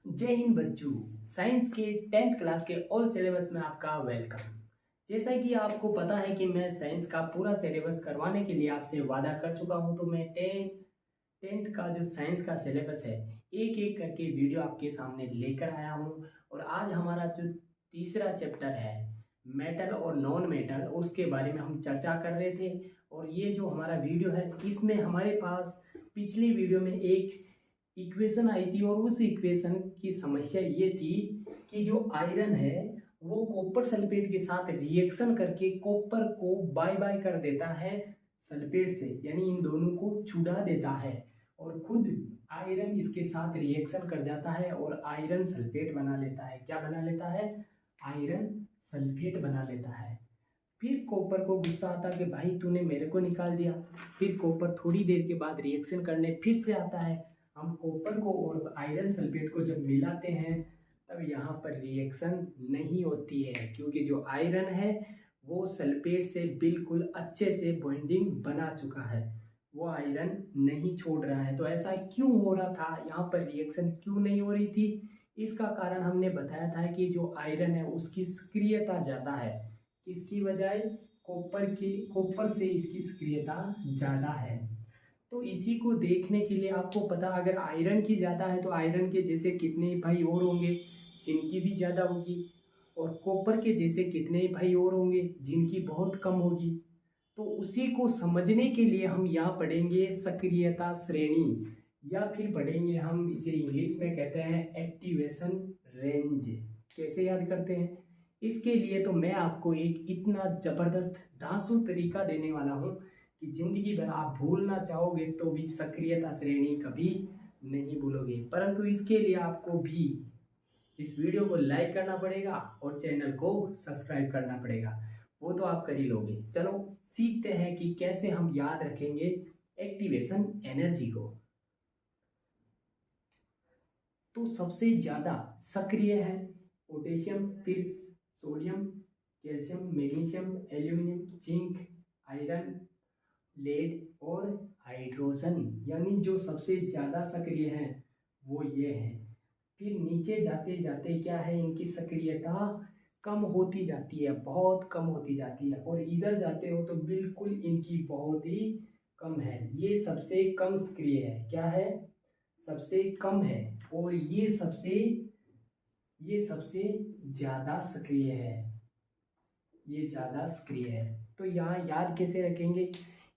जय हिंद बच्चों। साइंस के 10th क्लास के ऑल सिलेबस में आपका वेलकम। जैसा कि आपको पता है कि मैं साइंस का पूरा सिलेबस करवाने के लिए आपसे वादा कर चुका हूं, तो मैं टेंथ का जो साइंस का सिलेबस है एक एक करके वीडियो आपके सामने लेकर आया हूं। और आज हमारा जो तीसरा चैप्टर है मेटल और नॉन मेटल, उसके बारे में हम चर्चा कर रहे थे। और ये जो हमारा वीडियो है इसमें हमारे पास पिछली वीडियो में एक इक्वेशन आई थी, और उस इक्वेशन की समस्या ये थी कि जो आयरन है वो कॉपर सल्फेट के साथ रिएक्शन करके कॉपर को बाय बाय कर देता है सल्फेट से, यानी इन दोनों को छुड़ा देता है, और खुद आयरन इसके साथ रिएक्शन कर जाता है और आयरन सल्फेट बना लेता है। क्या बना लेता है? आयरन सल्फेट बना लेता है। फिर कॉपर को गुस्सा आता कि भाई तूने मेरे को निकाल दिया। फिर कॉपर थोड़ी देर के बाद रिएक्शन करने फिर से आता है। हम कॉपर को और आयरन सल्फेट को जब मिलाते हैं तब यहाँ पर रिएक्शन नहीं होती है, क्योंकि जो आयरन है वो सल्फेट से बिल्कुल अच्छे से बॉन्डिंग बना चुका है, वो आयरन नहीं छोड़ रहा है। तो ऐसा क्यों हो रहा था, यहाँ पर रिएक्शन क्यों नहीं हो रही थी? इसका कारण हमने बताया था कि जो आयरन है उसकी सक्रियता ज़्यादा है। किसकी बजाय? कॉपर से इसकी सक्रियता ज़्यादा है। तो इसी को देखने के लिए आपको पता, अगर आयरन की ज़्यादा है तो आयरन के जैसे कितने भाई और होंगे जिनकी भी ज़्यादा होगी, और कॉपर के जैसे कितने भाई और होंगे जिनकी बहुत कम होगी। तो उसी को समझने के लिए हम यहाँ पढ़ेंगे सक्रियता श्रेणी, या फिर पढ़ेंगे हम इसे इंग्लिश में कहते हैं एक्टिवेशन रेंज। कैसे याद करते हैं? इसके लिए तो मैं आपको एक इतना ज़बरदस्त धांसू तरीका देने वाला हूँ कि जिंदगी भर आप भूलना चाहोगे तो भी सक्रियता श्रेणी कभी नहीं भूलोगे। परंतु इसके लिए आपको भी इस वीडियो को लाइक करना पड़ेगा और चैनल को सब्सक्राइब करना पड़ेगा। वो तो आप कर ही लोगे। चलो सीखते हैं कि कैसे हम याद रखेंगे एक्टिवेशन एनर्जी को। तो सबसे ज़्यादा सक्रिय है पोटेशियम, फिर sodium, calcium, magnesium, aluminium, zinc, iron, lead और हाइड्रोजन, यानी जो सबसे ज़्यादा सक्रिय हैं वो ये हैं। फिर नीचे जाते जाते क्या है, इनकी सक्रियता कम होती जाती है, बहुत कम होती जाती है। और इधर जाते हो तो बिल्कुल इनकी बहुत ही कम है। ये सबसे कम सक्रिय है। क्या है? सबसे कम है। और ये सबसे ज़्यादा सक्रिय है। ये ज़्यादा सक्रिय है। तो यहाँ याद कैसे रखेंगे?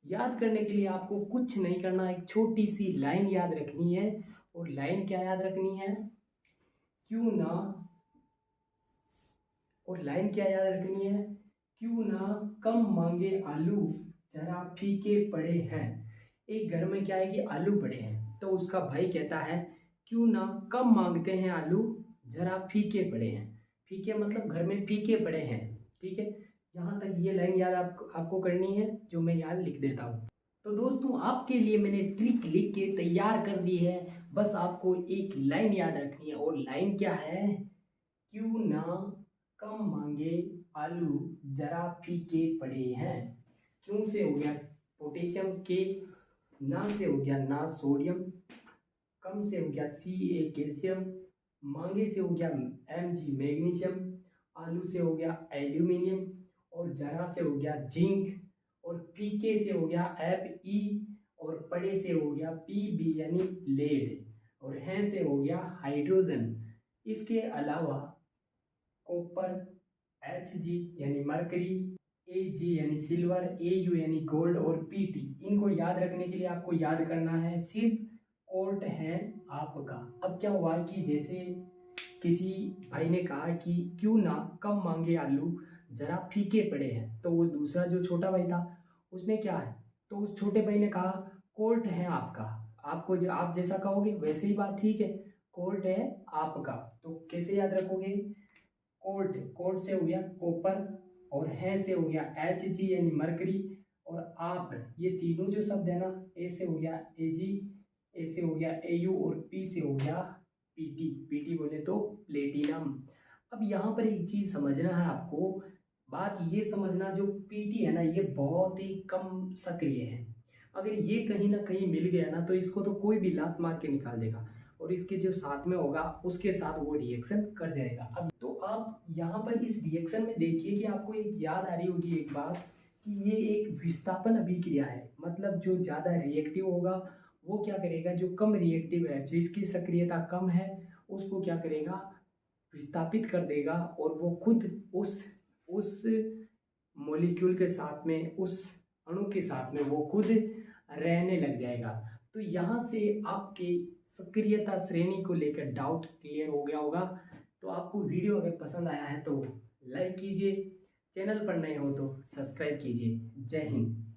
याद करने के लिए आपको कुछ नहीं करना, एक छोटी सी लाइन याद रखनी है। और लाइन क्या याद रखनी है? क्यों ना, और लाइन क्या याद रखनी है? क्यों ना कम मांगे आलू जरा फीके पड़े हैं। एक घर में क्या है कि आलू पड़े हैं, तो उसका भाई कहता है क्यों ना कम मांगते हैं आलू, जरा फीके पड़े हैं। फीके मतलब घर में फीके पड़े हैं। ठीक है, यहाँ तक ये लाइन याद आपको करनी है, जो मैं याद लिख देता हूँ। तो दोस्तों आपके लिए मैंने ट्रिक लिख के तैयार कर दी है, बस आपको एक लाइन याद रखनी है। और लाइन क्या है? क्यों ना कम मांगे आलू जरा फीके पड़े हैं। क्यों से हो गया पोटेशियम, के ना से हो गया ना सोडियम, कम से हो गया सी ए कैल्शियम, मांगे से हो गया एम जी मैग्नीशियम, आलू से हो गया एल्यूमिनियम, और जरा से हो गया जिंक, और पीके से हो गया एफ ई, और पड़े से हो गया पी बी यानी लेड, और हैं से हो गया हाइड्रोजन। इसके अलावा कॉपर, एच जी यानी मरकरी, ए जी यानी सिल्वर, ए यू यानी गोल्ड, और पी टी, इनको याद रखने के लिए आपको याद करना है सिर्फ कोर्ट है आपका। अब क्या हुआ कि जैसे किसी भाई ने कहा कि क्यों ना कम मांगे आलू जरा फीके पड़े हैं, तो वो दूसरा जो छोटा भाई था उसने क्या है, तो उस छोटे भाई ने कहा कोर्ट है आपका। आपको जो आप जैसा कहोगे वैसे ही बात ठीक है, कोर्ट है आपका। तो कैसे याद रखोगे? कोर्ट, कोर्ट से हो गया कॉपर, और है से हो गया एच जी यानी मरकरी, और आप, ये तीनों जो शब्द है ना, ए से हो गया ए जी, ए से हो गया ए यू, और पी से हो गया पीटी। पीटी बोले तो प्लेटिनम। अब यहाँ पर एक चीज समझना है आपको, बात ये समझना, जो पीटी है ना ये बहुत ही कम सक्रिय है। अगर ये कहीं ना कहीं मिल गया ना तो इसको तो कोई भी लात मार के निकाल देगा। और इसके जो साथ में होगा उसके साथ वो रिएक्शन कर जाएगा। अब तो आप यहाँ पर इस रिएक्शन में देखिए कि आपको एक याद आ रही होगी एक बात कि ये एक विस्थापन अभिक्रिया है। मतलब जो ज़्यादा रिएक्टिव होगा वो क्या करेगा, जो कम रिएक्टिव है, जो इसकी सक्रियता कम है, उसको क्या करेगा, विस्थापित कर देगा और वो खुद उस मॉलिक्यूल के साथ में, उस अणु के साथ में वो खुद रहने लग जाएगा। तो यहाँ से आपके सक्रियता श्रेणी को लेकर डाउट क्लियर हो गया होगा। तो आपको वीडियो अगर पसंद आया है तो लाइक कीजिए, चैनल पर नए हो तो सब्सक्राइब कीजिए। जय हिंद।